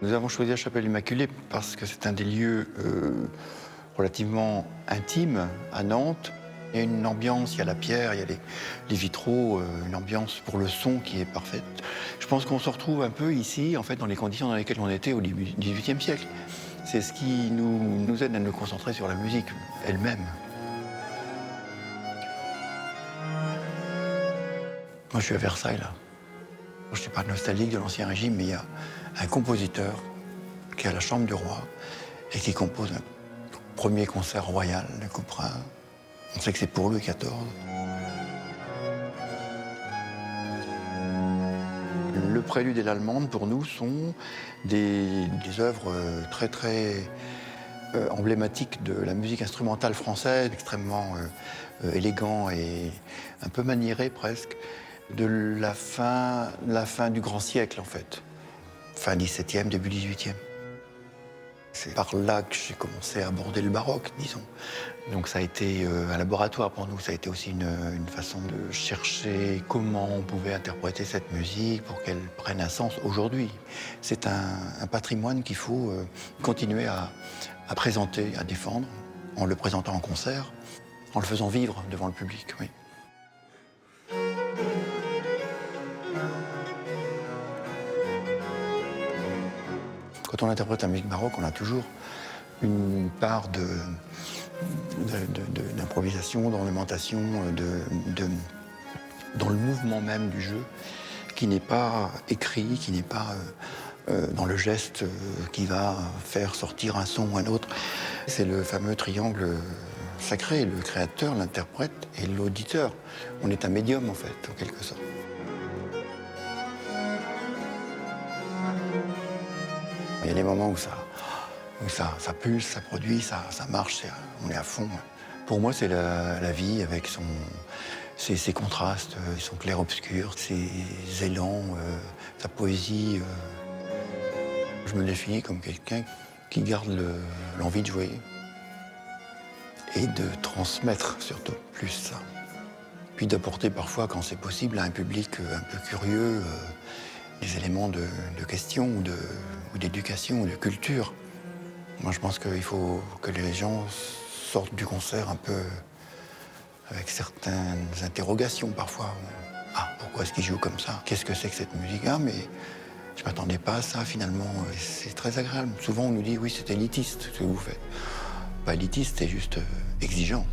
Nous avons choisi la Chapelle Immaculée parce que c'est un des lieux relativement intimes à Nantes. Il y a une ambiance, il y a la pierre, il y a les vitraux, une ambiance pour le son qui est parfaite. Je pense qu'on se retrouve un peu ici, en fait, dans les conditions dans lesquelles on était au début du XVIIIe siècle. C'est ce qui nous aide à nous concentrer sur la musique elle-même. Moi, je suis à Versailles, là. Je ne suis pas nostalgique de l'Ancien Régime, mais il y a un compositeur qui est à la Chambre du Roi et qui compose un premier concert royal de Couperin. On sait que c'est pour Louis XIV. Le prélude et l'allemande, pour nous, sont des œuvres très emblématiques de la musique instrumentale française, extrêmement élégant et un peu maniéré presque, de la fin du grand siècle, en fait. Fin 17e, début 18e. C'est par là que j'ai commencé à aborder le baroque, disons. Donc ça a été un laboratoire pour nous, ça a été aussi une façon de chercher comment on pouvait interpréter cette musique pour qu'elle prenne un sens aujourd'hui. C'est un patrimoine qu'il faut continuer à présenter, à défendre, en le présentant en concert, en le faisant vivre devant le public, oui. Quand on interprète la musique baroque, on a toujours une part d'improvisation, d'ornementation, dans le mouvement même du jeu, qui n'est pas écrit, qui n'est pas dans le geste qui va faire sortir un son ou un autre. C'est le fameux triangle sacré, le créateur, l'interprète et l'auditeur. On est un médium, en fait, en quelque sorte. Il y a des moments où ça pulse, ça produit, ça marche, on est à fond. Pour moi, c'est la vie avec ses contrastes, son clair-obscur, ses élans, sa poésie. Je me définis comme quelqu'un qui garde l'envie de jouer et de transmettre surtout plus ça. Puis d'apporter parfois, quand c'est possible, à un public un peu curieux, des éléments de question ou d'éducation ou de culture. Moi, je pense qu'il faut que les gens sortent du concert un peu avec certaines interrogations parfois. Ah, pourquoi est-ce qu'ils jouent comme ça? Qu'est-ce que c'est que cette musique? Ah, mais je ne m'attendais pas à ça finalement. C'est très agréable. Souvent, on nous dit oui, c'est élitiste ce que vous faites. Pas élitiste, c'est juste exigeant.